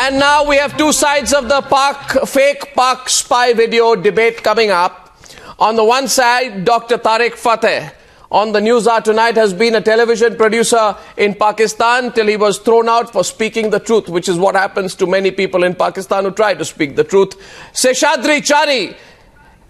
And now we have two sides of the fake Pak spy video debate coming up. On the one side, Dr. Tarek Fatah on the Newshour tonight has been a television producer in Pakistan till he was thrown out for speaking the truth, which is what happens to many people in Pakistan who try to speak the truth. Seshadri Chari,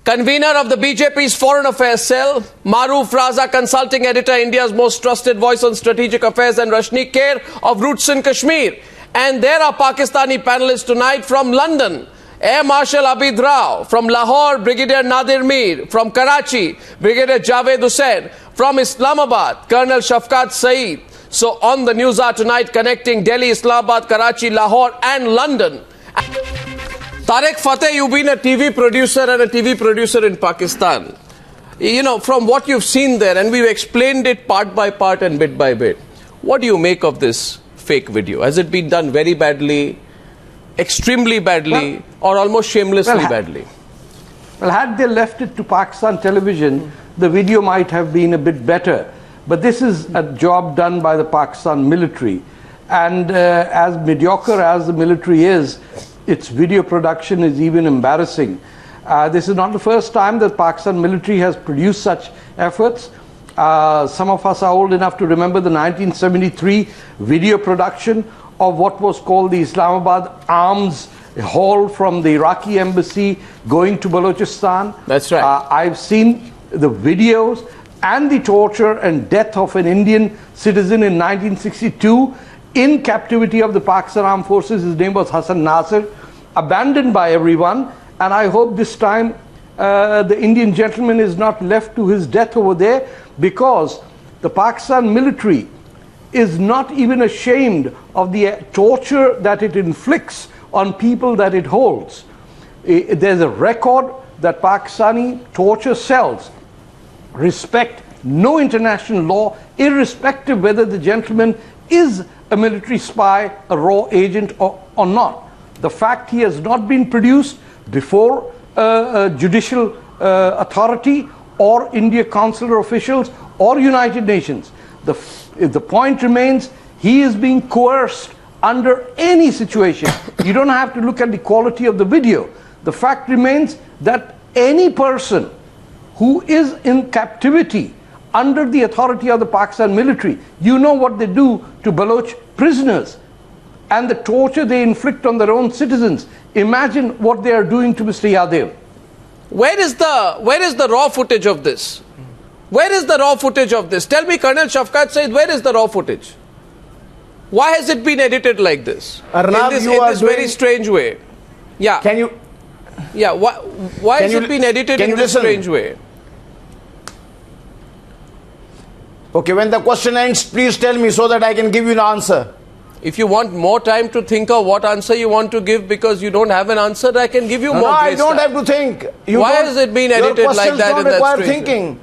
convener of the BJP's Foreign Affairs Cell, Maroof Raza, consulting editor, India's most trusted voice on strategic affairs, and Rashneek Kher of Roots in Kashmir. And there are Pakistani panelists tonight from London. Air Marshal Abid Rao, from Lahore, Brigadier Nadir Mir, from Karachi, Brigadier Javed Hussain, from Islamabad, Col Shafqat Saeed. So on the Newshour tonight, connecting Delhi, Islamabad, Karachi, Lahore and London. Tarek Fatah, you've been a TV producer and a TV producer in Pakistan. You know, from what you've seen there, and we've explained it part by part and bit by bit, what do you make of this fake video? Has it been done very badly, extremely badly, or almost shamelessly badly? Well, had they left it to Pakistan television, the video might have been a bit better. But this is a job done by the Pakistan military. And as mediocre as the military is, its video production is even embarrassing. This is not the first time that Pakistan military has produced such efforts. Some of us are old enough to remember the 1973 video production of what was called the Islamabad arms haul from the Iraqi embassy going to Balochistan. That's right. I've seen the videos and the torture and death of an Indian citizen in 1962 in captivity of the Pakistan Armed Forces. His name was Hassan Nasir, abandoned by everyone. And I hope this time the Indian gentleman is not left to his death over there, because the Pakistan military is not even ashamed of the torture that it inflicts on people that it holds. There's a record that Pakistani torture cells respect no international law, irrespective whether the gentleman is a military spy, a raw agent or not. The fact he has not been produced before judicial authority or India consular officials or United Nations. The point remains, he is being coerced under any situation. You don't have to look at the quality of the video. The fact remains that any person who is in captivity under the authority of the Pakistan military, you know what they do to Baloch prisoners and the torture they inflict on their own citizens. Imagine what they are doing to Mr. Yadev. Where is the raw footage of this? Where is the raw footage of this? Tell me, Col Shafqat Saeed, where is the raw footage? Why has it been edited like this? Arnab, in this very strange way. Yeah. Can you? Yeah. Why has it been edited in this strange way? Okay, when the question ends, please tell me so that I can give you an answer. If you want more time to think of what answer you want to give because you don't have an answer, I can give you more I grace don't time. have to think. Why has it been edited like that in that strange thinking. way?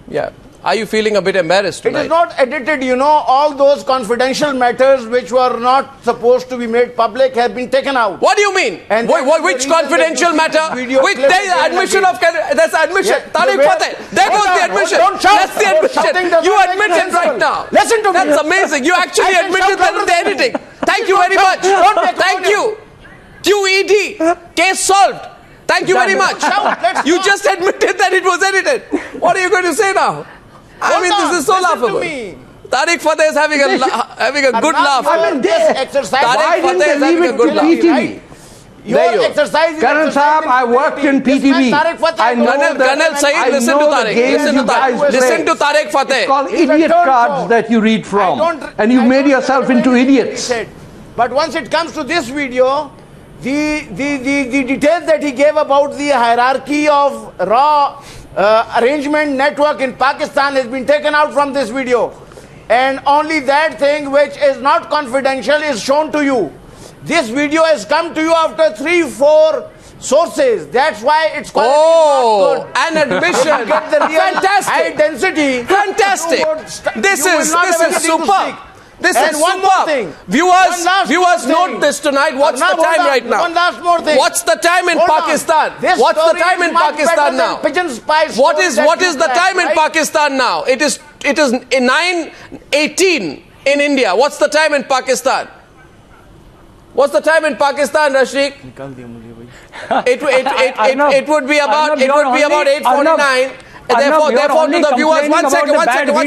Yeah. Are you feeling a bit embarrassed tonight? It is not edited, you know. All those confidential matters which were not supposed to be made public have been taken out. What do you mean? And which confidential matter? Which there is admission of that's admission. Yeah, Tarek Fatah. There goes the admission. Don't shout. That's the admission. You admit it right now. Listen to me. That's amazing. You actually admitted that in the editing. Thank you very much. Thank you. QED. Case solved. Thank you very much. You just admitted that it was edited. What are you going to say now? I mean, this is so laughable. Tarek Fatah is having a good laugh. I mean, this exercise. Tarek Fatah is having a good laugh. Right? Your exercise is Colonel Saab, I worked in PTV. I know Colonel Saeed, listen to Tarek. Listen to Tarek Fatah. It's called idiot cards that you read from. And you made yourself into idiots. But once it comes to this video, the details that he gave about the hierarchy of raw arrangement network in Pakistan has been taken out from this video. And only that thing which is not confidential is shown to you. This video has come to you after 3-4 sources. That's why it's quality not good. An admission. Get the real Fantastic. high density. Fantastic. This is superb. This and is one superb. more thing. Viewers note this tonight. What's the time right now? One last more thing. What's the time in Pakistan? What's the time in Pakistan now? What is the time in Pakistan now? It is 9:18 in India. What's the time in Pakistan? What's the time in Pakistan, Rashneek? It would be about 8:49. Therefore, to the viewers, one second.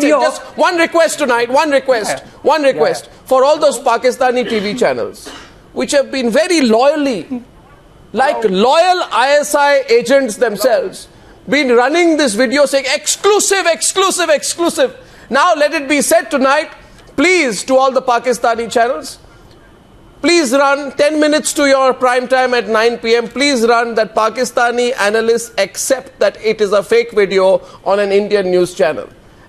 Just one request tonight. One request for all those Pakistani TV channels which have been very loyally, like loyal ISI agents themselves, been running this video saying exclusive. Now let it be said tonight, please, to all the Pakistani channels, please run 10 minutes to your prime time at 9 p.m. Please run that Pakistani analysts accept that it is a fake video on an Indian news channel.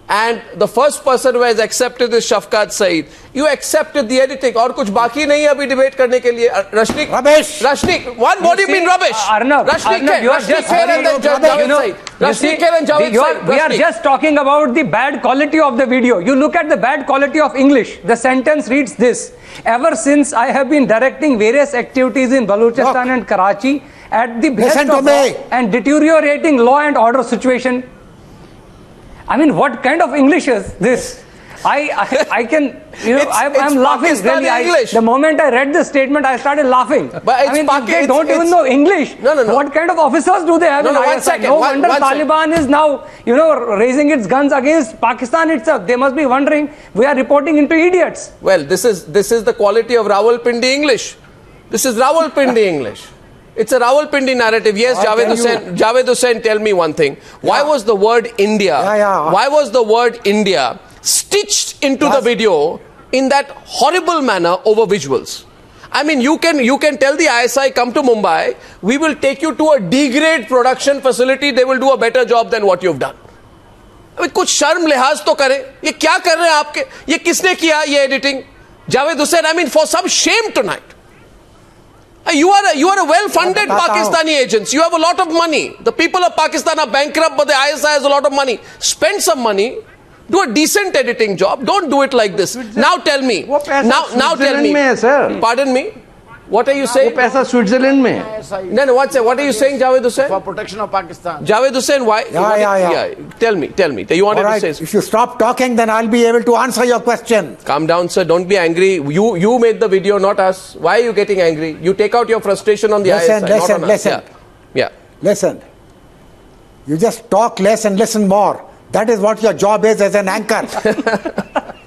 And the first person who has accepted is Shafqat Saeed. You accepted the editing. और कुछ बाकी नहीं है अभी debate करने के लिए. Rashneek. Rubbish. Rashneek. What do you mean rubbish? Arnab, you are just we are just talking about the bad quality of the video. You look at the bad quality of English. The sentence reads this: ever since I have been directing various activities in Balochistan and Karachi at the behest of and deteriorating law and order situation. I mean, what kind of English is this? I'm laughing really. The moment I read this statement, I started laughing. But they don't even know English. No. What kind of officers do they have in ISI? No wonder Taliban is now, raising its guns against Pakistan itself. They must be wondering, we are reporting into idiots. Well, this is the quality of Rawalpindi English. This is Rawalpindi English. It's a Rawalpindi narrative. Yes, Javed Hussain, tell me one thing. Why was the word India? Why was the word India stitched into the video in that horrible manner over visuals? I mean, you can tell the ISI, come to Mumbai, we will take you to a D-grade production facility. They will do a better job than what you've done. I mean, कुछ शर्म लिहाज तो करें. ये क्या कर रहे हैं आपके? ये किसने किया ये editing? Javed Hussain, I mean, for some shame tonight. You are a well-funded Pakistani agents. You have a lot of money. The people of Pakistan are bankrupt, but the ISI has a lot of money. Spend some money. Do a decent editing job. Don't do it like this. Now tell me. Now tell me. Pardon me. What are you saying? Switzerland mein. No, what are you saying, Javed Hussain? For protection of Pakistan. Javed Hussain, why? Yeah. Tell me. You wanted to say something. If you stop talking, then I'll be able to answer your question. Calm down, sir. Don't be angry. You made the video, not us. Why are you getting angry? You take out your frustration on the ISI, not on us. Listen. Yeah. Listen. You just talk less and listen more. That is what your job is as an anchor.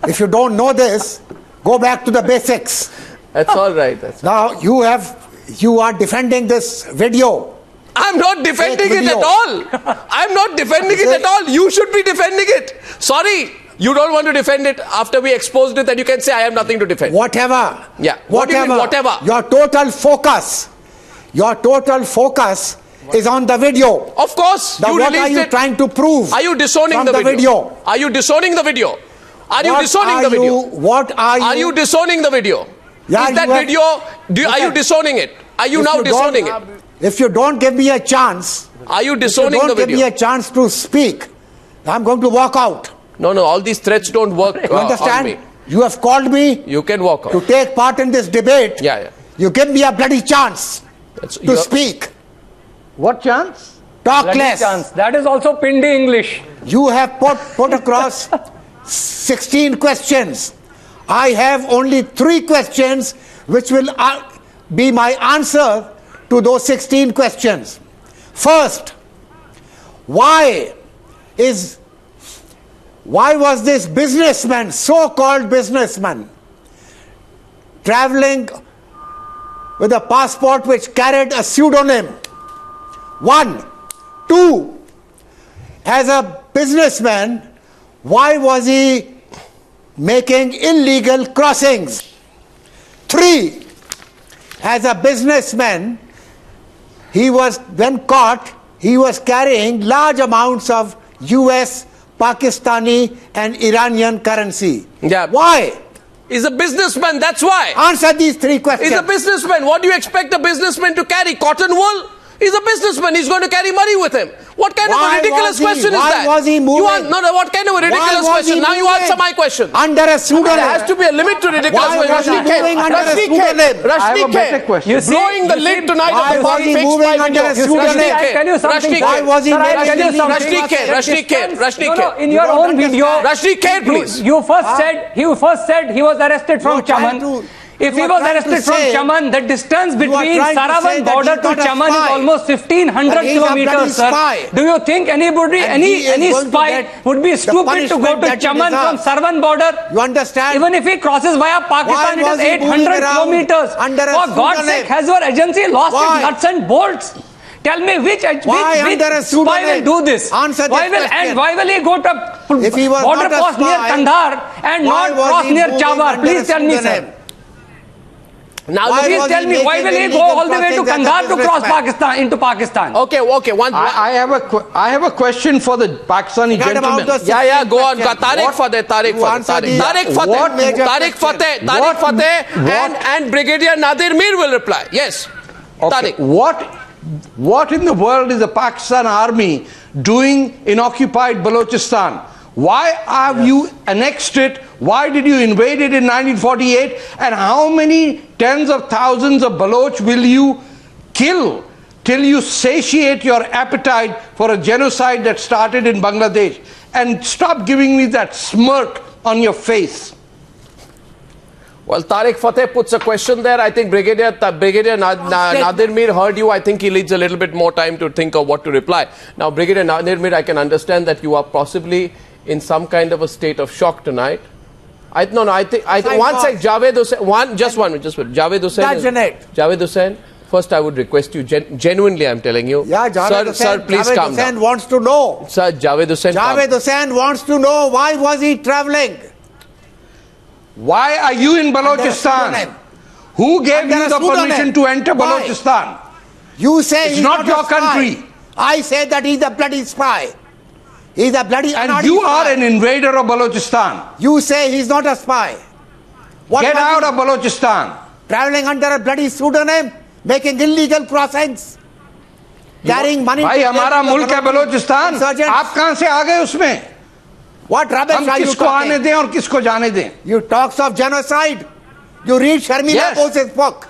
If you don't know this, go back to the basics. That's all right. Now you are defending this video. I'm not defending it at all. I'm not defending it at all. You should be defending it. Sorry, you don't want to defend it after we exposed it, then you can say I have nothing to defend. Whatever. Yeah. What do you mean, whatever? Your total focus is on the video. Of course. What are you trying to prove? Are you disowning the video? Are you disowning the video? Are you disowning the video? What are you? Are you disowning the video? Yeah, is that video, are you disowning it? Are you now disowning it? If you don't give me a chance, are you disowning the video? If you don't give me a chance to speak, I'm going to walk out. No, all these threats don't work. You understand? On me. You have called me. You can walk out. To take part in this debate. Yeah. You give me a bloody chance to speak. What chance? Talk less. Chance. That is also Pindi English. You have put across 16 questions. I have only 3 questions which will be my answer to those 16 questions. First, why was this businessman, so-called businessman, traveling with a passport which carried a pseudonym? 1. 2. As a businessman, why was he making illegal crossings? 3. As a businessman, when caught, he was carrying large amounts of US, Pakistani and Iranian currency. Yeah. Why? He's a businessman, that's why. Answer these 3 questions. He's a businessman. What do you expect a businessman to carry? Cotton wool? He's a businessman. He's going to carry money with him. What kind of a ridiculous question is that? Why was he moving? What kind of a ridiculous question? Now you answer my question. Under a pseudonym. There has to be a limit to ridiculous questions. Rashneek Kher. Blowing the lid tonight why of the was he fake moving spy under a video. pseudonym? I'll tell you something. Why was he Rashneek Kher. In your own video, Rashneek Kher, please. You first said he was arrested from Chaman. If he was arrested from Chaman, the distance between Saravan border to Chaman is almost 1,500 kilometers, sir. Do you think anybody, any spy would be stupid to go to Chaman from Saravan border? You understand? Even if he crosses via Pakistan, it is 800 kilometers. For God's sake, has your agency lost its nuts and bolts? Tell me which spy will do this? Answer this question. Why will he go to border post near Kandahar and not cross near Chawar? Please tell me, sir. Now, please tell me, why will he go all the way to Kandahar to cross Pakistan, into Pakistan? Okay. I have a question for the Pakistani gentleman. Go on. Tarek Fatah and Brigadier Nadir Mir will reply. Yes. Okay. What in the world is the Pakistan army doing in occupied Balochistan? Why have you annexed it? Why did you invade it in 1948? And how many tens of thousands of Baloch will you kill till you satiate your appetite for a genocide that started in Bangladesh? And stop giving me that smirk on your face. Well, Tarek Fatah puts a question there. I think Brigadier Nadir Mir heard you. I think he needs a little bit more time to think of what to reply. Now, Brigadier Nadir Mir, I can understand that you are possibly in some kind of a state of shock tonight. I think one sec, Javed Hussain, just one minute. Javed Hussain, first I would request you, genuinely I'm telling you. Sir, please calm down. Javed Hussain wants to know. Sir, Javed Hussain wants to know why was he travelling? Why are you in Balochistan? Who gave you the permission to enter Balochistan? You say it's not your country. I say that he's a bloody spy. He's a bloody and you are an invader of Balochistan. You say he's not a spy. Get out of Balochistan. Travelling under a bloody pseudonym, making illegal crossings, carrying money. भाई हमारा मुल्क है बलोचिस्तान. आप कहाँ से आ गए उसमें? What rubbish are you किसको आने दें और किसको जाने दें? You talks of genocide. You read Sharmila Bose's book.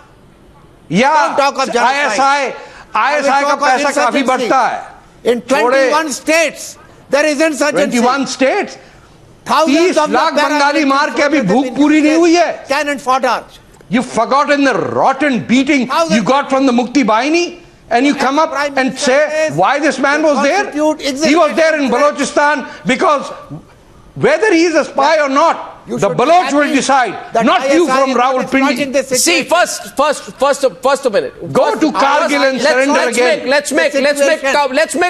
Yeah. Don't talk of genocide. ISI का पैसा काफी बढ़ता है. In 21 states, there is insurgency. 21 states. 30 lakh Bengali मार के अभी भूख पूरी नहीं हुई है. Cannon fodder. You've forgotten the rotten beating you got from the Mukti Bahini? And you come up and say why this man was there? He was there in Balochistan because whether he is a spy or not, the Baloch will decide, not you from Rawalpindi. See, first a minute. Go to Kargil and surrender again. Let's make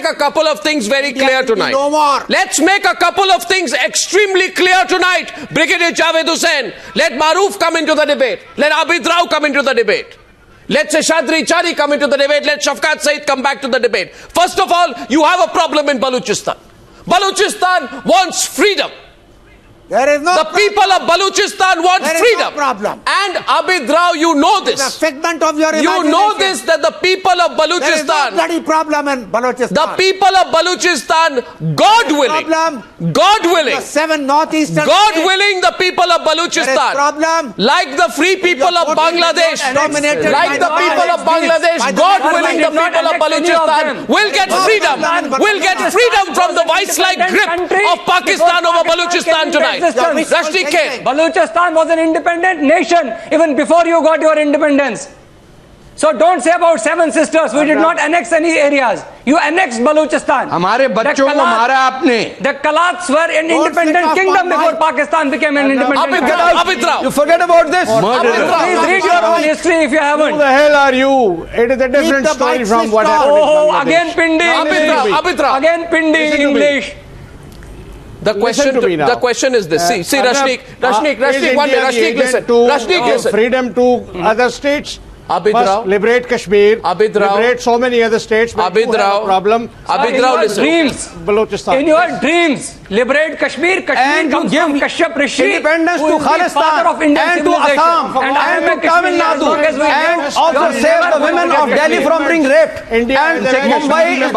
a couple of things very clear tonight. No more. Let's make a couple of things extremely clear tonight. Brigadier Javed Hussain, let Maroof come into the debate. Let Abid Rao come into the debate. Let Seshadri Chari come into the debate. Let Shafqat Saeed come back to the debate. First of all, you have a problem in Balochistan. Balochistan wants freedom. There is no problem. People of Balochistan want freedom. No problem. And Abid Rao, you know this. It's a figment of your imagination. You know this, that the people of Balochistan. There is no bloody problem in Balochistan. The people of Balochistan, God willing. God willing. The 7 northeastern God willing, the people of Balochistan. Problem. Like the free people of Bangladesh. Like the people of Bangladesh. God willing, the people of Balochistan will get freedom. Will get freedom from the vice-like grip of Pakistan over Balochistan tonight. Rashneek Kher. Balochistan was an independent nation even before you got your independence. So don't say about 7 sisters. We did not annex any areas. You annexed Balochistan. हमारे बच्चों को मारा आपने. The Kalats were an independent kingdom before Pakistan became an independent kingdom. Abid Rao. You forget about this. Please read your own history if you haven't. Who the hell are you? It is a different story from what happened in Bangladesh. Again Pindi. Abid Rao. Again Pindi English. The question is this. See, Rashneek, one minute. Rashneek, listen. Rashneek, listen. Freedom to other states. Abid Rao. Liberate Kashmir. Abid Rao. Liberate so many other states. Abid Rao. Problem. Abid Rao, listen. Dreams. Balochistan. In your dreams, liberate Kashmir. Kashmir comes from Kashyap Rishi. Independence to Khalistan and to Assam and to Tamil Nadu and also save the women women of Delhi from being raped. And Mumbai is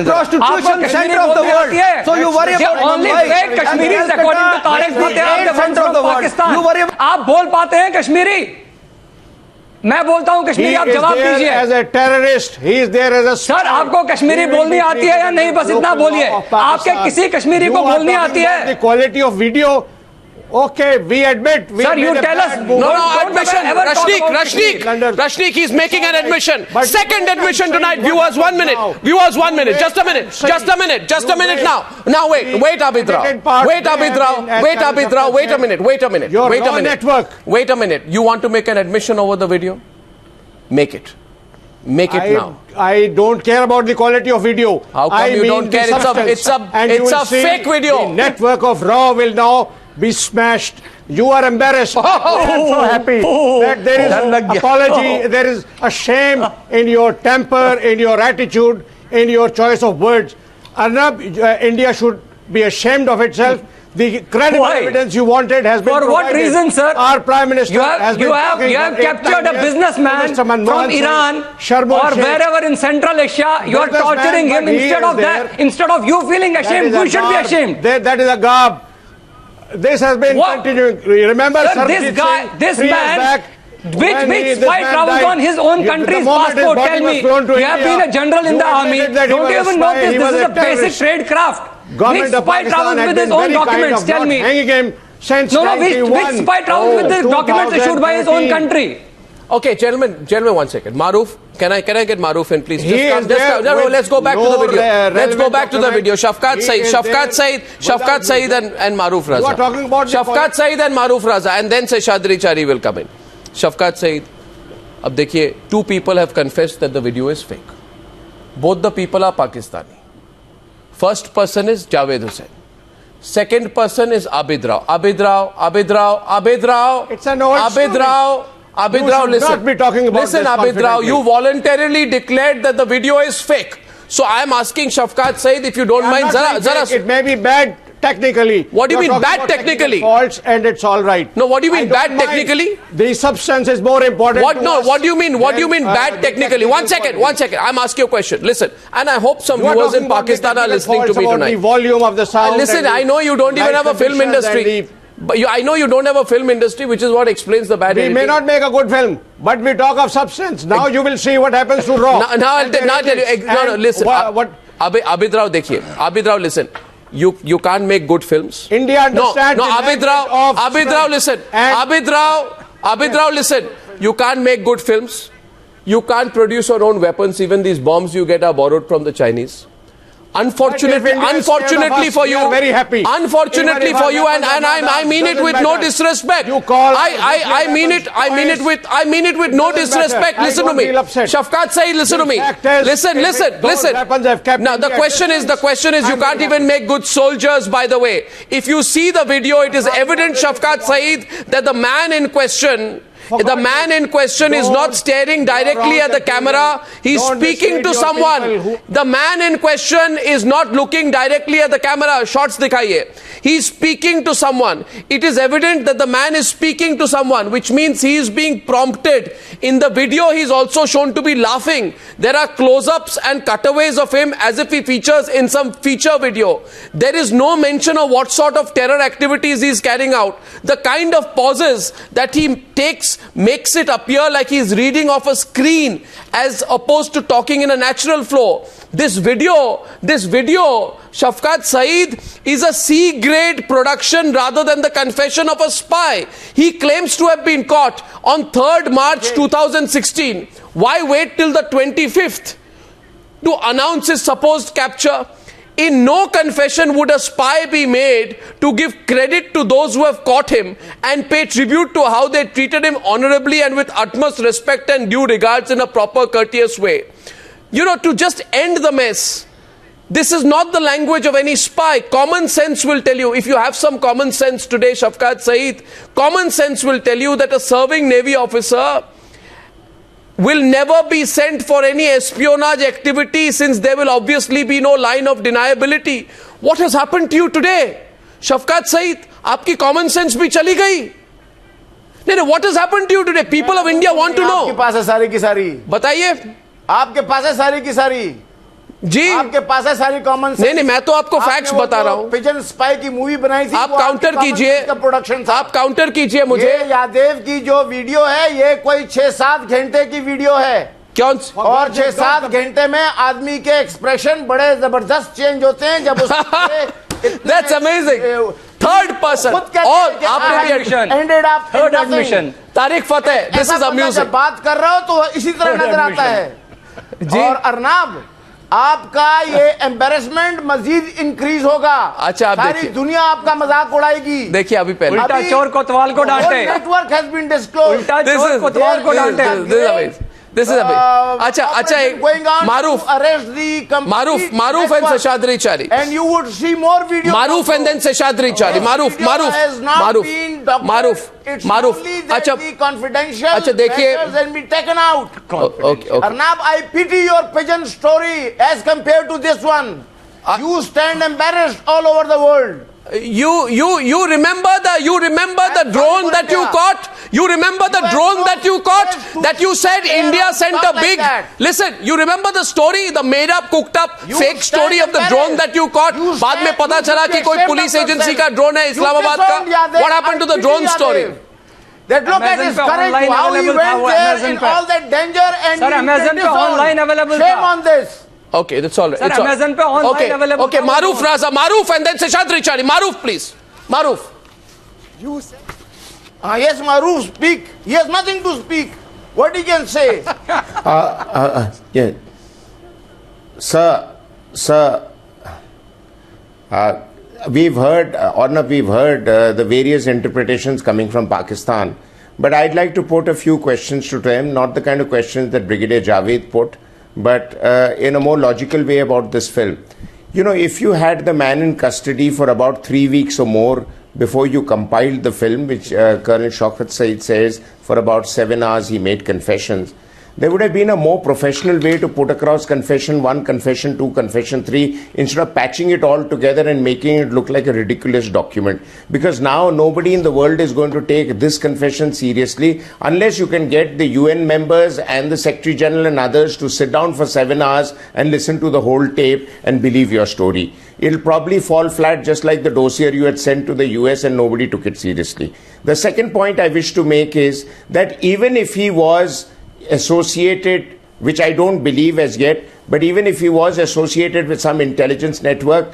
the prostitution center of the world. So you worry about only fake Kashmiris according to Tarek Fatah, the center of Pakistan. You worry about. आप बोल पाते हैं कश्मीरी? मैं बोलता हूँ कश्मीरी, आप जवाब दीजिए. As a terrorist, he is there as a. Sir आपको कश्मीरी बोलनी आती है या नहीं? बस इतना बोलिए. आपके किसी कश्मीरी को बोलनी आती है? The quality of video. Okay, we admit. Sir, you tell us. No, admission. Rashneek, he's making an admission. Second admission tonight. Viewers, 1 minute. Viewers, 1 minute. Just a minute. Just a minute now. Now wait, Abid Rao. Wait a minute. Wait a minute. Wait a minute. You want to make an admission over the video? Make it. Make it now. I don't care about the quality of video. How come you don't care? It's a fake video. The network of Raw will now be smashed. You are embarrassed. I am so happy that there is apology, there is a shame in your temper, in your attitude, in your choice of words. Arnab, India should be ashamed of itself. The credible evidence you wanted has been provided. For what reason, sir? Our Prime Minister you have captured a businessman from Iran or wherever in Central Asia. You are torturing him instead of that. Instead of you feeling ashamed, you should be ashamed. That is a garb. This has been continuing. Remember, sir, this man, which spy travels on his own country's passport, tell me. You have been a general in the army. Don't you even know this? This is a basic trade craft. Which spy travels with his own documents, tell me. Which spy travels with the documents issued by his own country? Okay, gentlemen, 1 second. Maroof, can I get Maroof in, please? Let's go back to the video. Let's go back to the video. Shafqat Saeed and Maroof Raza. You are talking about Shafqat Saeed and Maroof Raza, and then Seshadri Chari will come in. Shafqat Saeed, ab dekhiye, 2 people have confessed that the video is fake. Both the people are Pakistani. First person is Javed Hussain. Second person is Abid Rao. Abid Rao. It's an old story. Abid Rao, listen. Not be talking about listen, Abid Rao, you voluntarily declared that the video is fake. So I am asking Shafqat Saeed, if you don't mind, it may be bad technically. What do you mean bad technically? Faults and it's all right. No, what do you mean bad technically? The substance is more important. What do you mean? What do you mean bad technically? 1 second. I'm asking you a question. Listen, and I hope some viewers in Pakistan are listening to me tonight. The volume of the sound. Listen, I know you don't even have a film industry. But I know you don't have a film industry, which is what explains the bad editing. We may not make a good film, but we talk of substance. Now you will see what happens to Raw. Now I'll tell you. No, listen. Abid Rao, dekhiye. Abid Rao, listen. You can't make good films. India understands. No, Abid Rao, listen. Abid Rao, listen. You can't make good films. You can't produce your own weapons. Even these bombs you get are borrowed from the Chinese. Unfortunately for you, unfortunately for you, and I mean it with no disrespect. I mean it with no disrespect. Listen to me, Shafqat Saeed. Listen to me. Listen. Now the question is, you can't even make good soldiers. By the way, if you see the video, it is evident, Shafqat Saeed, that the man in question. The man in question is not staring directly at the camera. He's speaking to someone. The man in question is not looking directly at the camera. Shots dikhaiye. He's speaking to someone. It is evident that the man is speaking to someone, which means he is being prompted. In the video, he's also shown to be laughing. There are close-ups and cutaways of him as if he features in some feature video. There is no mention of what sort of terror activities he's carrying out. The kind of pauses that he takes makes it appear like he's reading off a screen as opposed to talking in a natural flow. This video, Shafqat Saeed, is a C-grade production rather than the confession of a spy. He claims to have been caught on 3rd March 2016. Why wait till the 25th to announce his supposed capture? In no confession would a spy be made to give credit to those who have caught him and pay tribute to how they treated him honorably and with utmost respect and due regards in a proper, courteous way. You know, to just end the mess. This is not the language of any spy. Common sense will tell you, if you have some common sense today, Shafqat Saeed, common sense will tell you that a serving Navy officer will never be sent for any espionage activity, since there will obviously be no line of deniability. What has happened to you today? Shafqat Saeed, aapki common sense bhi chali gayi. नहीं, what has happened to you today? People of India want to know. आपके पास है सारी की सारी, बताइए। आपके पास है सारी की सारी जी, आपके पास है सारी कॉमन। नहीं, मैं तो आपको फैक्ट्स बता रहा हूँ। पिजन स्पाई की मूवी बनाई थी, आप काउंटर कीजिए, प्रोडक्शन आप काउंटर कीजिए मुझे। यादव की जो वीडियो है, ये कोई 6-7 घंटे की वीडियो है। क्यों? और 6-7 घंटे में आदमी के एक्सप्रेशन बड़े जबरदस्त चेंज होते हैं जब That's amazing. Third person. और आपने भी third admission. Tariq Fateh, this is amusing. जब बात कर रहा हो तो इसी तरह नजर आता है जी। और अर्नाब, आपका ये एम्बेरसमेंट मजीद इंक्रीज होगा। अच्छा, सारी दुनिया आपका मजाक उड़ाएगी। देखिए अभी पहले उल्टा चोर कोतवाल को डांटे। Network has been disclosed. उल्टा चोर कोतवाल को डांटे। This is अच्छा Maroof and Seshadri Chari. And you would see more videos. Maroof and then Seshadri Chari. Maroof. अच्छा, the confidential अच्छा देखिए, and be taken out. Okay. Arnab, I pity your pigeon story as compared to this one. You stand embarrassed all over the world. You remember the drone that you caught? You remember the drone that you caught? That you said India sent a big... Listen, you remember the story, the made up, cooked up, fake story of the drone that you caught? बाद में पता चला कि कोई police agency का drone है इस्लामाबाद का. What happened to the drone story? That look at his courage, how he went there in all that danger and... Sir, Amazon पे online available. Shame on this. Okay, that's all right. Sir, Amazon पे online available. Okay, Maroof Raza, Maroof and then Seshadri Chari. Maroof, please. Maroof. You said... yes, Maroof, speak. He has nothing to speak. What he can say? Yeah. Sir, we've heard, Arnab, we've heard the various interpretations coming from Pakistan. But I'd like to put a few questions to them, not the kind of questions that Brigadier Javed put, but in a more logical way about this film. You know, if you had the man in custody for about 3 weeks or more before you compiled the film, which Col Shafqat Saeed says for about 7 hours he made confessions, there would have been a more professional way to put across confession 1, confession 2, confession 3, instead of patching it all together and making it look like a ridiculous document. Because now nobody in the world is going to take this confession seriously unless you can get the UN members and the Secretary General and others to sit down for 7 hours and listen to the whole tape and believe your story. It'll probably fall flat just like the dossier you had sent to the US and nobody took it seriously. The second point I wish to make is that even if he was associated, which I don't believe as yet, but even if he was associated with some intelligence network,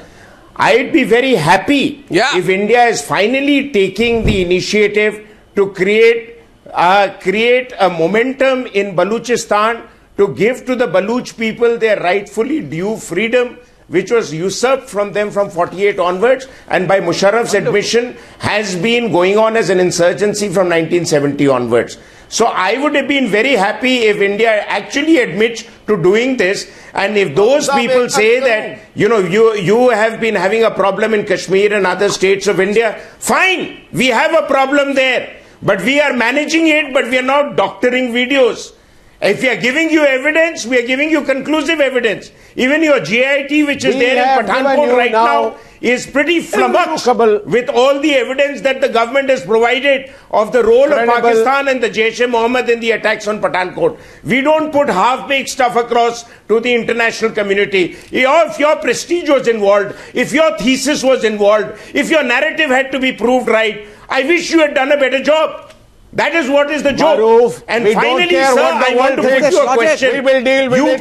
I'd be very happy if India is finally taking the initiative to create a momentum in Baluchistan to give to the Baluch people their rightfully due freedom, which was usurped from them from 48 onwards, and by Musharraf's admission has been going on as an insurgency from 1970 onwards. So I would have been very happy if India actually admits to doing this, and if those people say that, you know, you have been having a problem in Kashmir and other states of India, fine, we have a problem there, but we are managing it, but we are not doctoring videos. If we are giving you evidence, we are giving you conclusive evidence. Even your GIT, which is there in Pathankot right now, is pretty flummoxed with all the evidence that the government has provided of the role of Pakistan and the Jaish-e-Mohammed in the attacks on Pathankot. We don't put half-baked stuff across to the international community. If your prestige was involved, if your thesis was involved, if your narrative had to be proved right, I wish you had done a better job. That is what is the job. Maroof, and finally, sir, I want to put you a question. We will deal with you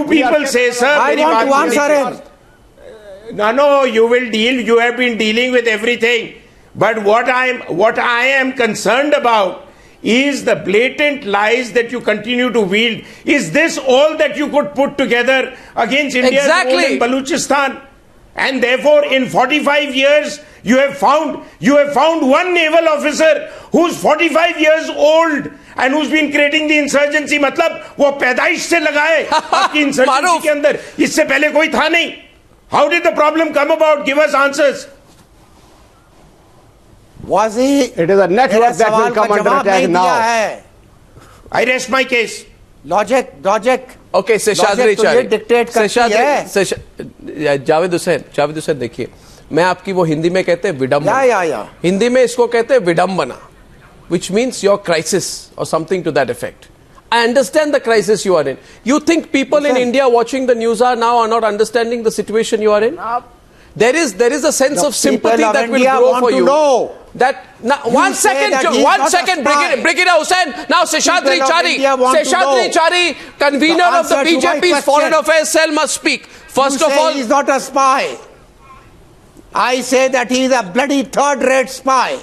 people say, sir, I want to answer him. No, you will deal. You have been dealing with everything. But what I am concerned about is the blatant lies that you continue to wield. Is this all that you could put together against India's role in Baluchistan? And therefore, in 45 years, you have found one naval officer who's 45 years old and who's been creating the insurgency. मतलब वो पैदाइश से लगाए आपकी insurgency के अंदर, इससे पहले कोई था नहीं. How did the problem come about? Give us answers. Was he? It is a network that will come under attack now. I rest my case. Logic. Okay, Seshadri Chari. Dictate करती है. जावेद हुसैन देखिए, मैं आपकी वो हिंदी में कहते हैं विडम्बना, हिंदी में इसको कहते हैं विडम्बना. which means your crisis or something to that effect. I understand the crisis you are in. You think people in India watching the Newshour now are not understanding the situation you are in? There is a sense of sympathy that will grow for you. That one second, Brigadier Hussain. Now Seshadri Chari, convener of the BJP's Foreign Affairs Cell, must speak. First of all, he's not a spy. I say that he is a bloody third-rate spy,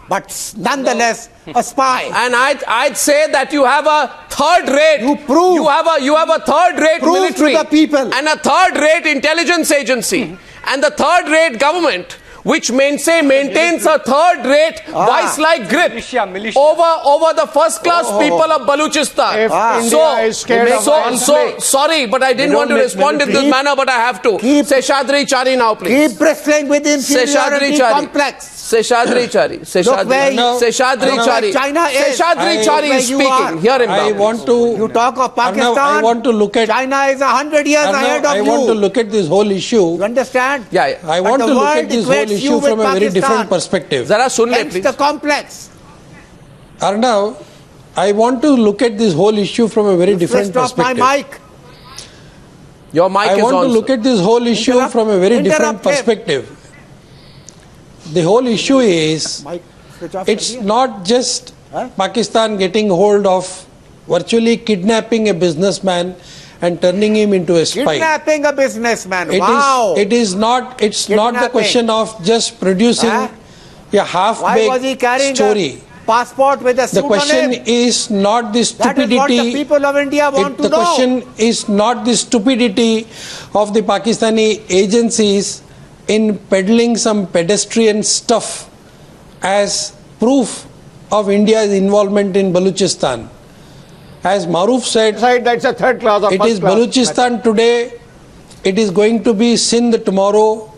but nonetheless a spy. And I'd say that you have a third-rate. You have a third-rate military to the people. And a third-rate intelligence agency and the third-rate government, which maintains a third-rate vice-like grip over the first-class people of Baluchistan. Sorry, but I didn't want to respond in this manner, but I have to. Seshadri Chari now, please. Keep bristling with inferiority complex. Seshadri Chari. Seshadri Chari is speaking. Hear him now. You talk of Pakistan. I want to look at China is 100 years ahead of you. I want to look at this whole issue. You understand? Yeah. I want to look at this whole issue from a very different perspective. Zara sun le, Hence please. the complex. Arnab, I want to look at this whole issue from a very different perspective. My mic. Your mic is on. I want to look at this whole issue from a very different perspective. The whole issue is, it's not just Pakistan getting hold of virtually kidnapping a businessman and turning him into a spy. Kidnapping a businessman. It's not the question of just producing a half-baked story. Passport with a the question is not the stupidity. That is what the people of India want to know. The question is not the stupidity of the Pakistani agencies in peddling some pedestrian stuff as proof of India's involvement in Baluchistan. As Maroof said, that's a third class or it is Baluchistan today, it is going to be Sindh tomorrow,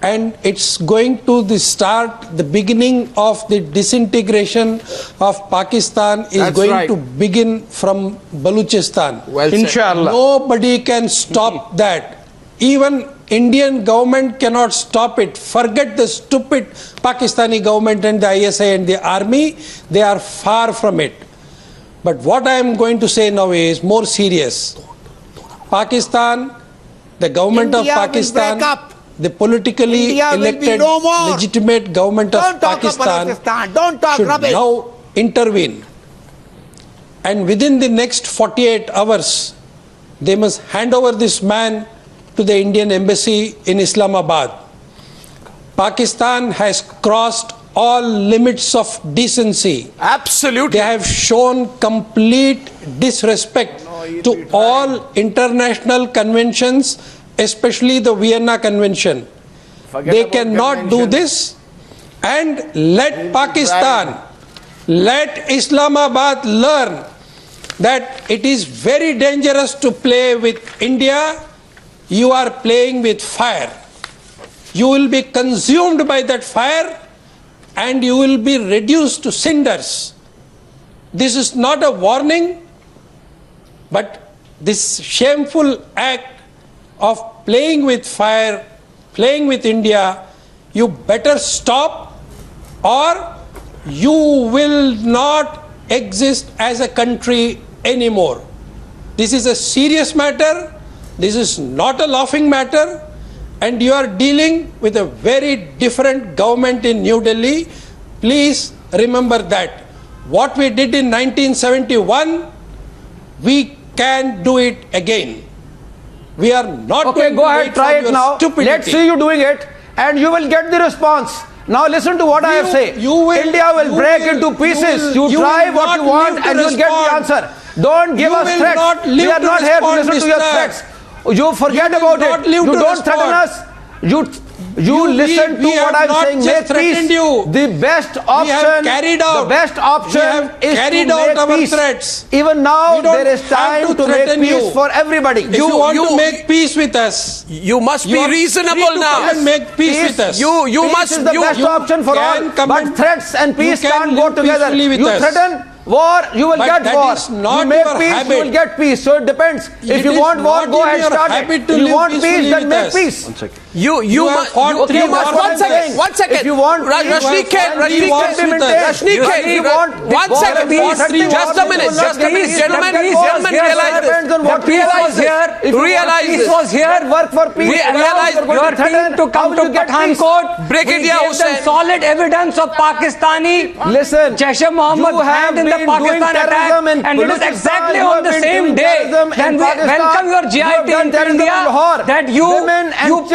and it's going to the beginning of the disintegration of Pakistan is to begin from Baluchistan. Inshallah. Nobody can stop that. Even Indian government cannot stop it. Forget the stupid Pakistani government and the ISI and the army. They are far from it. But what I am going to say now is more serious. Pakistan, the government of Pakistan, the politically elected legitimate government of Pakistan should now intervene. And within the next 48 hours, they must hand over this man to the Indian embassy in Islamabad. Pakistan has crossed all limits of decency. Absolutely. They have shown complete disrespect to all international conventions, especially the Vienna Convention. They cannot do this, and let Pakistan, let Islamabad learn that it is very dangerous to play with India. You are playing with fire. You will be consumed by that fire and you will be reduced to cinders. This is not a warning, but this shameful act of playing with fire, playing with India, you better stop or you will not exist as a country anymore. This is a serious matter. This is not a laughing matter, and you are dealing with a very different government in New Delhi. Please remember that. What we did in 1971, we can do it again. We are not going go to ahead, wait try for it now. Stupidity. Let's see you doing it, and you will get the response. Now listen to what I have said. India will break into pieces. You try what you want and you will get the answer. Don't give us threats. We are not here to listen to your threats. You forget about it. You don't threaten us. You listen to what I'm saying. Make peace. The best option. The best option is to make peace. Even now, there is time to make peace for everybody. If you want to make peace with us, you must be reasonable now. And make peace with us. You must. Peace is the best option for all. But threats and peace can't go together. You threaten war, you will get war. You make peace, you will get peace. So it depends. If you want war, go ahead, start it. If you want peace, then make peace. You must, one second. If you want, Rashneek Kher, one second. Just a minute, gentlemen, realize work for peace. Realize your team to come to Pathankot. Brigadier Hussain. Solid evidence of Pakistani. Listen, Jaish Mohammed hand in the Pakistan attack, and it is exactly on the same day when we welcome your GIT into India that you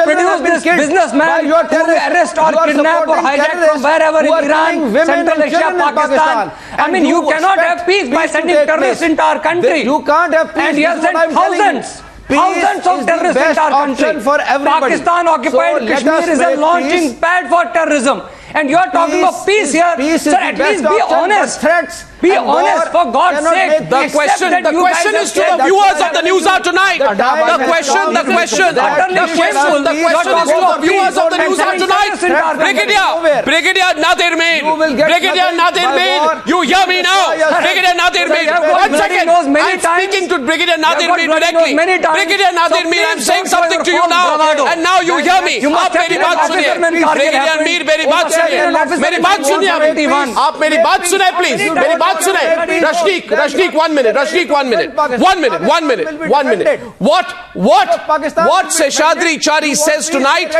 produce this businessman who arrest or kidnap or hijack from wherever in Iran, Central Asia, Pakistan. I mean, you cannot have peace by sending terrorists into our country. You can't have peace. And you have sent thousands. Thousands of terrorists into our country. Pakistan occupied Kashmir is a launching pad for terrorism. And you are talking of peace here. Sir, at least be honest. Be honest, for God's sake. The question is to the viewers of the Newshour tonight. The question is to the viewers of the Newshour tonight. Brigadier Nadir Mir. Brigadier Nadir Mir. You hear me now? Brigadier Nadir Mir. 1 second. I'm speaking to Brigadier Nadir Mir directly. Brigadier Nadir Mir, I'm saying something to you now. And now you hear me. आप मेरी बात सुनिए. Brigadier Mir, मेरी बात सुनिए. मेरी बात सुनिए आप मेरी बात सुनिए प्लीज. मेरी बात सुनिए. Rashneek, 1 minute. Rashneek, 1 minute. 1 minute. What Seshadri Chari says tonight,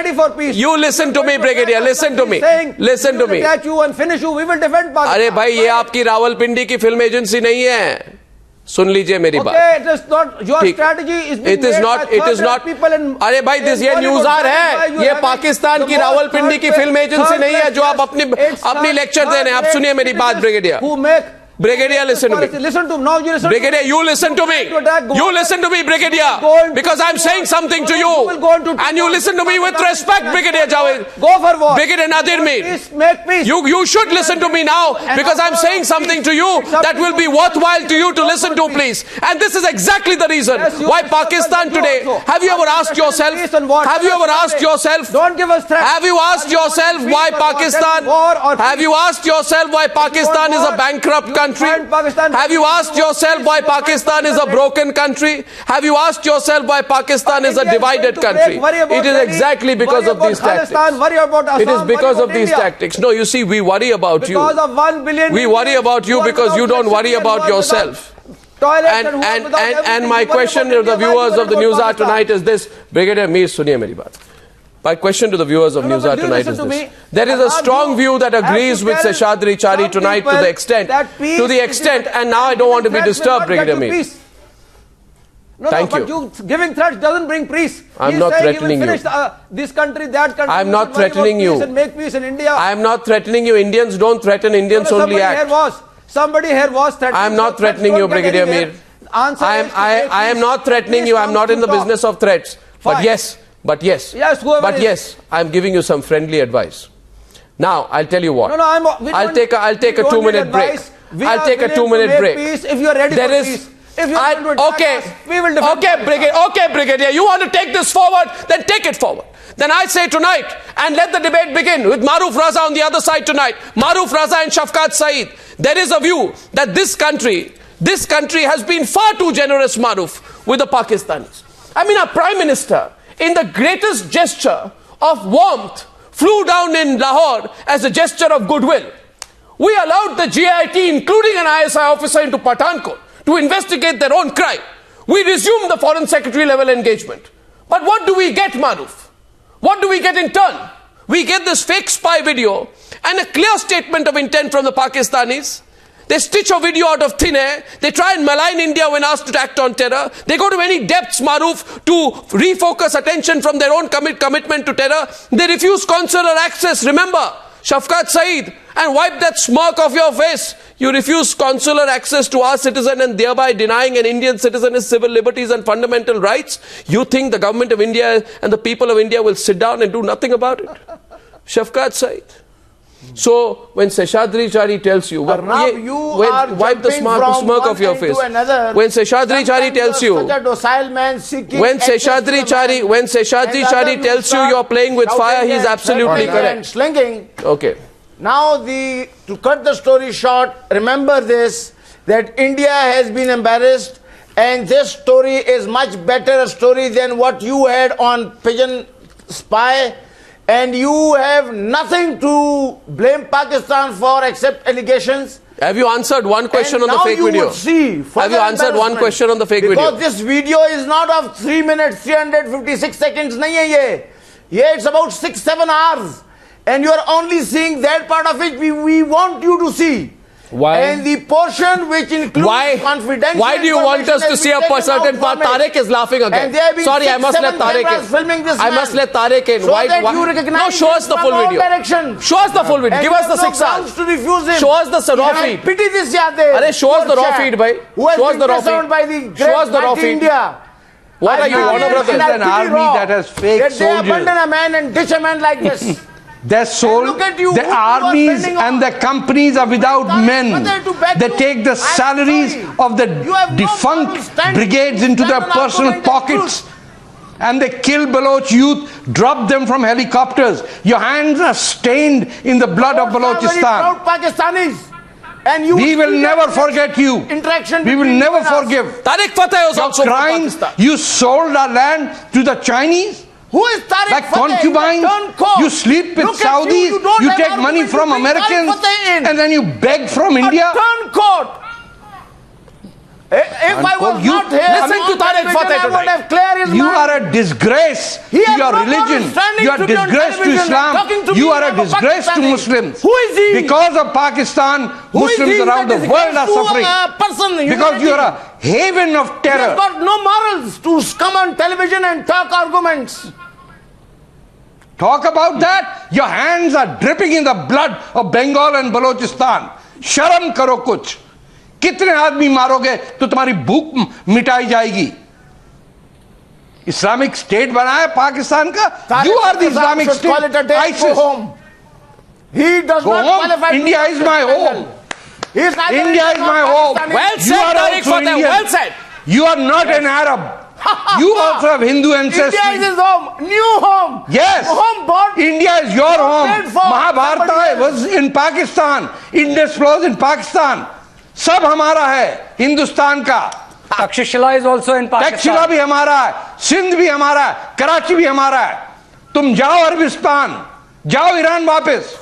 you listen to me, Brigadier, listen to me. Attack you and finish you, we will defend Pakistan. अरे भाई ये आपकी रावलपिंडी की फिल्म एजेंसी नहीं है. सुन लीजिए मेरी बात. It is not your strategy. It is not. अरे भाई ये न्यूज़ार है. ये पाकिस्तान की रावलपिंडी की फिल्म एजेंसी नहीं है जो आप अपनी लेक्चर दे रहे हैं. आप सुनिए मेरी बात, brigadier. Brigadier, listen to me. Brigadier, you listen to me. You listen to me, Brigadier. Because I'm saying something to you. And you listen to me with respect, Brigadier Javed. Go for war. Brigadier Nadir Mir. Make peace. You should listen to me now because I'm saying something to you that will be worthwhile to you to listen to, please. And this is exactly the reason why Pakistan today. Have you ever asked yourself? Have you ever asked yourself? Don't give us threats. Have you asked yourself why Pakistan? Have you asked yourself why Pakistan is a bankrupt country? Have you asked yourself why Pakistan is a broken country? Have you asked yourself why Pakistan is a divided country? It is exactly because of these tactics. It is because of these tactics. No, you see, we worry about you. We worry about you because you don't worry about yourself. And my question to the viewers of the Newshour tonight is this. Brigadier Mir, suniye meri baat. My question to the viewers of Newshour tonight is this. There is a strong view that agrees with Seshadri Chari tonight to the extent, and now I don't want to be disturbed, Brigadier Mir. Thank you. But you giving threats doesn't bring peace. I'm not threatening you. This country, that country. I'm not threatening you. And make peace in India. I'm not threatening you. Indians don't threaten. Indians only act. Somebody here was threatening. I'm not threatening you, Brigadier Mir. I am not threatening you. I'm not in the business of threats. But yes, I'm giving you some friendly advice. Now, I'll tell you what. I'll take a 2-minute break. I'll take a 2-minute break. If you are ready for peace. If you are we will defend. Okay, Brigadier. You want to take this forward? Then take it forward. Then I say tonight, and let the debate begin with Maroof Raza on the other side tonight. Maroof Raza and Shafqat Saeed. There is a view that this country has been far too generous, Maroof, with the Pakistanis. I mean, our Prime Minister, in the greatest gesture of warmth, flew down in Lahore as a gesture of goodwill. We allowed the GIT, including an ISI officer, into Pathankot to investigate their own crime. We resumed the Foreign Secretary level engagement. But what do we get, Maroof? What do we get in turn? We get this fake spy video and a clear statement of intent from the Pakistanis. They stitch a video out of thin air. They try and malign India when asked to act on terror. They go to any depths, Maroof, to refocus attention from their own commitment to terror. They refuse consular access. Remember, Shafqat Saeed, and wipe that smirk off your face. You refuse consular access to our citizen and thereby denying an Indian citizen his civil liberties and fundamental rights. You think the government of India and the people of India will sit down and do nothing about it? Shafqat Saeed. So, when Seshadri Chari tells you, wipe the smirk off your face. When Seshadri Chari tells you, when Seshadri Chari tells you you're playing with fire, he's absolutely correct. Okay. Now, to cut the story short, remember this, that India has been embarrassed, and this story is much better a story than what you had on Pigeon spy, and you have nothing to blame Pakistan for except allegations. Have you answered one question on the fake video? Have you answered one question on the fake video? Because this video is not of 3 minutes, 356 seconds. Nahi hai ye. Yeah, it's about 6-7 hours. And you are only seeing that part of it we want you to see. Why? And the portion which includes confidential. Why do you want us to see a certain part? Tarek is laughing again. Sorry, I must let Tarek in. I must let Tarek in. So why? No, show us the full video. Show us the full video. Give us the 6 hours. Show us the raw feed. Pity this Yade. Show us the raw feed, bhai. Show us the raw feed. Show us the raw feid. What are you, Warner Brothers? There's an army that has fake soldiers. They abandon a man and ditch a man like this. Their soul, the armies and the companies are without men. They take the salaries of the defunct brigades into their personal pockets. And they kill Baloch youth, drop them from helicopters. Your hands are stained in the blood of Balochistan. And you we will never forget you. We will never forgive. Tarek Fatah was also crimes. You sold our land to the Chinese. Who is Tarek like Fatah? concubines? You sleep with Saudis, you take money from Americans, and then you beg from India? Turncoat! If I was not here, listen to Tarek Fatah tonight. You are a disgrace to your religion. You are a disgrace to Islam. You are a disgrace to Muslims. Who is he? Because of Pakistan, Muslims around the world are suffering. Because you are a haven of terror. He has got no morals to come on television and talk arguments. Talk about that? Your hands are dripping in the blood of Bengal and Balochistan. Sharam karo kuch. कितने आदमी मारोगे तो तुम्हारी भूख मिटाई जाएगी. Islamic state बना है पाकिस्तान का. You are the Islamic State. ISIS. He does go not home. qualify. India is my home. India is my home. Well said, Tarek Fatah. Well said. You are not an Arab. You also have Hindu ancestry. India is his home. New home. Yes. Home bought. India is your home. Mahabharata was in Pakistan. Indus flows in Pakistan. सब हमारा है हिंदुस्तान का. Takshashila is also in Pakistan. Takshashila भी हमारा है, सिंध भी हमारा है, कराची भी हमारा है. तुम जाओ अरबिस्तान, जाओ ईरान वापस.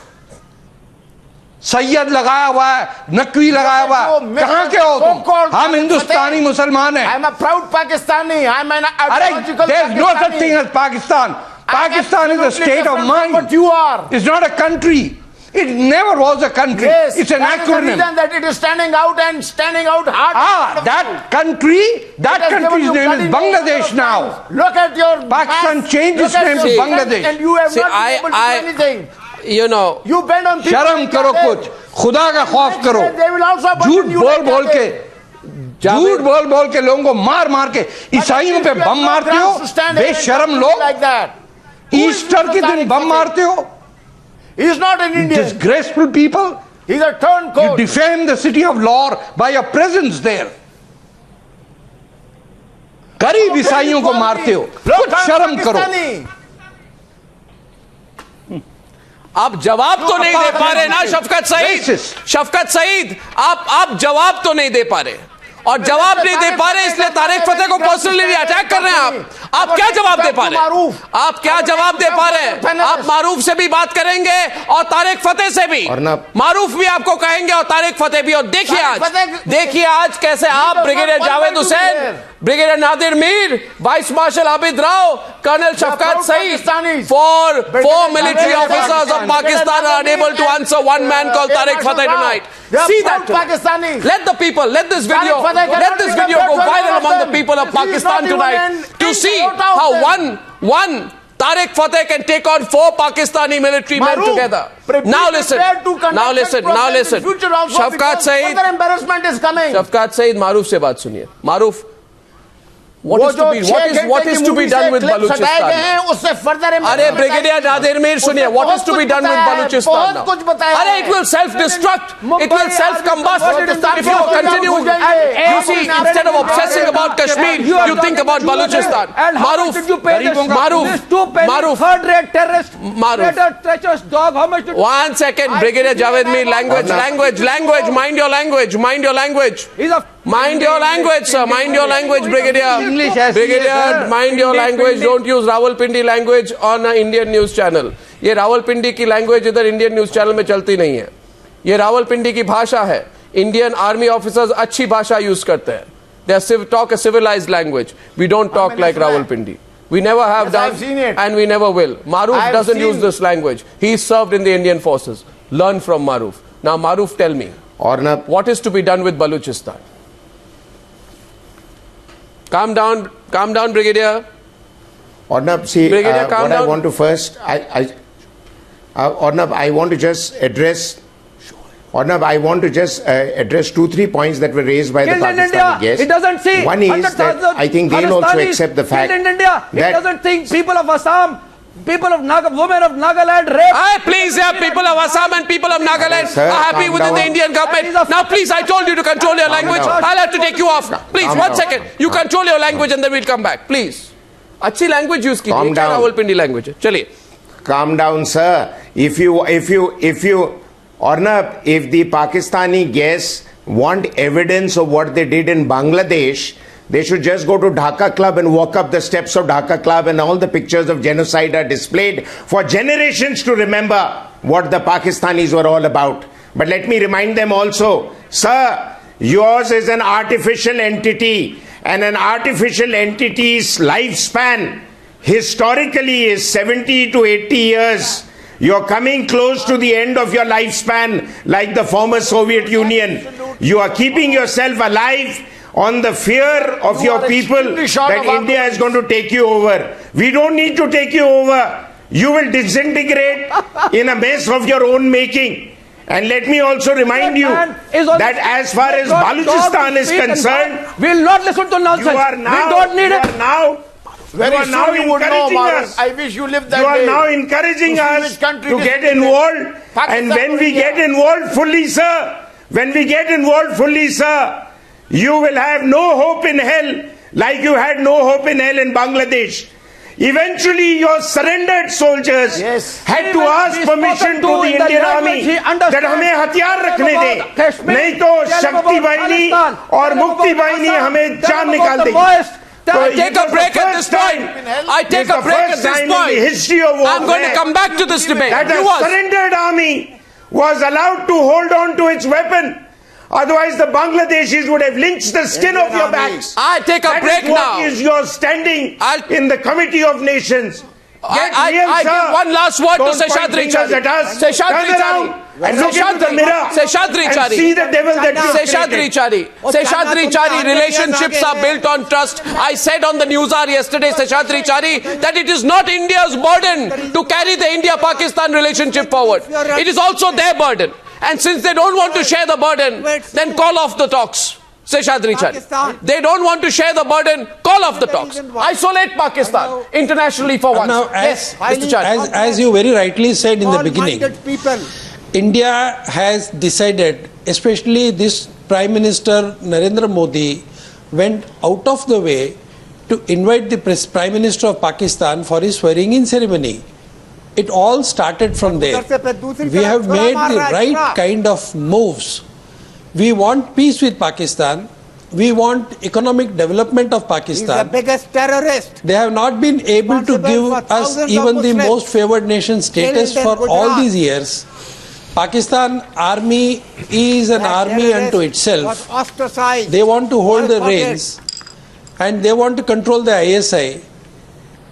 सैयद लगाया हुआ है, नकवी लगाया हुआ है. कहां के हो तुम? हम हिंदुस्तानी मुसलमान हैं. I am a proud Pakistani. I am an ideological There is no such thing as Pakistan. Pakistan is a state of mind. What you are. It's not a country. It never was a country. Yes, it's an acronym. That is the reason that it is standing out and standing out hard. That country's name is Bangladesh now. Look at your Pakistan changed its name to Bangladesh. And you have not been able to do anything. You know, you bend on people. शर्म करो कुछ, खुदा का खौफ करो. झूठ बोल बोल के लोगों को मार मार के ईसाइयों पे बम मारते हो. बेशर्म लोग ईस्टर के दिन बम मारते हो. He is not an Indian. Disgraceful people. He is a turncoat. You defame the city of law by your presence there. गरीब ईसाइयों को मारते हो. कुछ शर्म करो. आप जवाब तो नहीं दे पा रहे ना शफकत सईद. शफकत सईद आप जवाब तो नहीं दे पा रहे और जवाब नहीं दे पा रहे इसलिए तारिक फतेह को पर्सनली अटैक कर रहे हैं. आप क्या जवाब दे पा रहे हैं? आप क्या जवाब दे पा रहे हैं? आप मारूफ से भी बात करेंगे और तारिक फतेह से भी. मारूफ भी आपको कहेंगे और तारिक फतेह भी. और देखिए आज कैसे आप brigadier Javed Hussain, brigadier Nadir Mir, vice marshal Abid Rao, colonel Shafqat Saeed, four military officers of Pakistan are unable to answer one man called Tarek Fatah tonight. See that tonight. Let the people, let this video go viral among the people of Pakistan tonight to see how one Tarek Fatah can take on 4 Pakistani military men together. Now listen. Shafqat Saeed. Embarrassment is coming. Shafqat Saeed, Maroof से बात सुनिए. Maroof, what is to be done with Balochistan? अरे brigadier Nadir Mir सुनिए, what is to be done with Balochistan now? अरे it will self-destruct, it will self-combust if you continue. You see, instead of obsessing about Kashmir, you think about Balochistan. Maroof, third-rate terrorist, traitor, treacherous dog. How much did 1 second, Brigadier Javed Mir, language, mind your language. Mind your language, sir. Mind your language, Brigadier. English ऐसी है, Brigadier, mind your language. Don't use Rawalpindi language on an Indian news channel. ये रावलपिंडी की language इधर Indian news channel में चलती नहीं है. ये रावलपिंडी की भाषा है. इंडियन आर्मी ऑफिसर्स अच्छी भाषा यूज करते हैं. They talk a civilized language. We don't talk like Rawalpindi. We never have done, and we never will. Maroof doesn't use this language. He served in the Indian forces. Learn from Maroof. Now, Maroof, tell me, Arnab, what is to be done with Balochistan? Calm down, Brigadier. Arnab, see, Brigadier, calm what down. I want to first, Arnab, I want to just address. Arnab, I want to just address 2-3 points that were raised by the Pakistani guest. It doesn't see. One is that I think they'll also accept the fact in India. It that doesn't think people of Assam, people of women of Nagaland rape. Please, people of Assam and people of Nagaland Sir, are happy within the Indian government. Now, please, I told you to control your language. I'll have to take you off. Please, Calm 1 down. second. You control your language and then we'll come back. Please. अच्छी language use कीजिए. Calm down. Rawalpindi language. चलिए. Calm down, sir. If Arnab, if the Pakistani guests want evidence of what they did in Bangladesh, they should just go to Dhaka Club and walk up the steps of Dhaka Club, and all the pictures of genocide are displayed for generations to remember what the Pakistanis were all about. But let me remind them also, sir, yours is an artificial entity, and an artificial entity's lifespan historically is 70 to 80 years. You're coming close to the end of your lifespan like the former Soviet Union. You are keeping yourself alive on the fear of your people that India is going to take you over. We don't need to take you over. You will disintegrate in a mess of your own making. And let me also remind you that as far as Balochistan is concerned, we'll not listen to nonsense. You are now, we don't need it. Very soon you would know, Maroof. I wish you lived that You are day. now encouraging us to get is involved. Pakistan And when or we India? get involved fully, sir, you will have no hope in hell like you had no hope in hell in Bangladesh. Eventually, your surrendered soldiers had to ask permission to the Indian army that हमें हथियार रखने दें, नहीं तो शक्ति बाहिनी और मुक्ति बाहिनी हमें जान निकाल देगी. I take a break at this point. I'm going to come back to this debate. That a surrendered army was allowed to hold on to its weapon. Otherwise, the Bangladeshis would have lynched the skin off your backs. I take a break now. That is what is your standing in the Committee of Nations. I give one last word to Seshadri Chari. Seshadri Chari. Seshadri Chari. See the devil that you Seshadri Chari. Seshadri Chari. Relationships are built on trust. I said on the Newshour yesterday, Seshadri Chari, that it is not India's burden to carry the India-Pakistan relationship forward. It is also their burden. And since they don't want to share the burden, then call off the talks. Seshadri Chari. They don't want to share the burden, call off the talks. Isolate Pakistan internationally for once. Now, Mr. Chari. as you very rightly said in the beginning, India has decided, especially this Prime Minister Narendra Modi went out of the way to invite the Prime Minister of Pakistan for his swearing-in ceremony. It all started from there. We have made the right kind of moves. We want peace with Pakistan. We want economic development of Pakistan. He's the biggest terrorist. They have not been able to give us even the most favored nation status for all these years. Pakistan army is an army unto itself. They want to hold the reins and they want to control the ISI,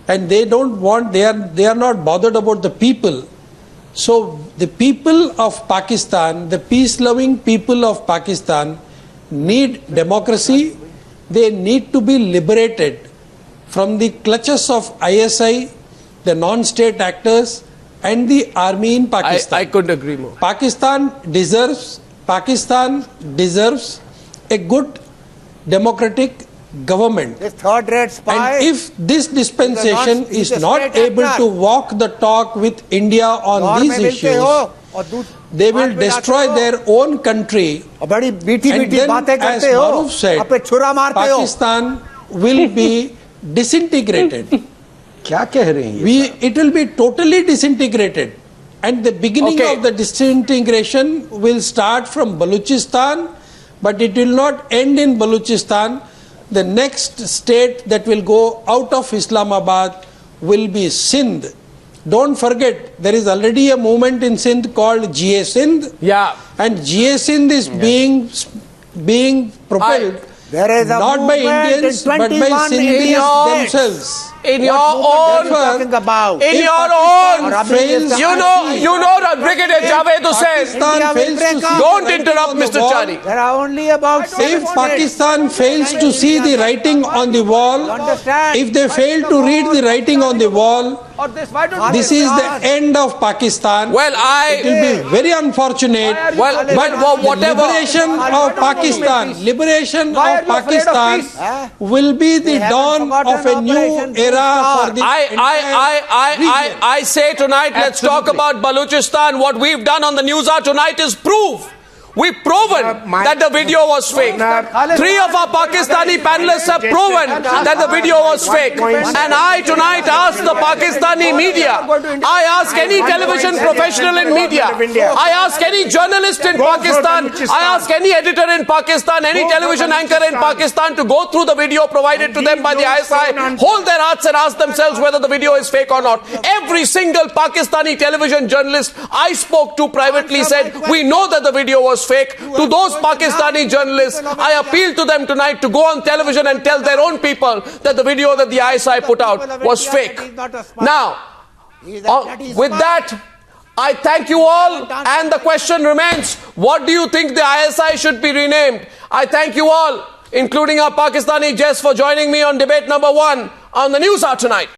and they don't want, they are not bothered about the people. So the people of Pakistan, the peace-loving people of Pakistan need democracy. They need to be liberated from the clutches of ISI, the non-state actors and the army in Pakistan. I couldn't agree more. Pakistan deserves a good democratic government. This third-rate spy. And if this dispensation is not able to walk the talk with India on these issues, they will destroy their own country. And then, as Maroof said, Pakistan will be disintegrated. It will be totally disintegrated. And the beginning of the disintegration will start from Balochistan, but it will not end in Balochistan. the next state that will go out of Islamabad will be Sindh. Don't forget, there is already a movement in Sindh called GA Sindh. Yeah. And GA Sindh is being propelled not by Indians but by Sindhis themselves. In your own, you know that Brigadier Javed Hussain. Don't interrupt, Mr. Chari. There are only about if Pakistan fails to see the writing on the wall, if they fail to read the writing on the wall, this is the end of Pakistan. Well, it will be very unfortunate. Well, but whatever. Liberation of Pakistan will be the dawn of a new era for the I say tonight, let's talk about Balochistan. What we've done on the Newshour tonight is proof. We've proven that the video was fake. 3 of our Pakistani panelists have proven that the video was fake. And I tonight ask the Pakistani media, I ask any television professional in media, I ask any journalist in Pakistan, I ask any editor in Pakistan, any television anchor in Pakistan to go through the video provided to them by the ISI, hold their hearts and ask themselves whether the video is fake or not. Every single Pakistani television journalist I spoke to privately said, we know that the video was fake. To those Pakistani journalists, I appeal to them tonight to go on television and tell their own people that the video that the ISI put out was fake. Now, with that, I thank you all, and the question remains, what do you think the ISI should be renamed? I thank you all, including our Pakistani guests, for joining me on debate number 1 on the Newshour tonight.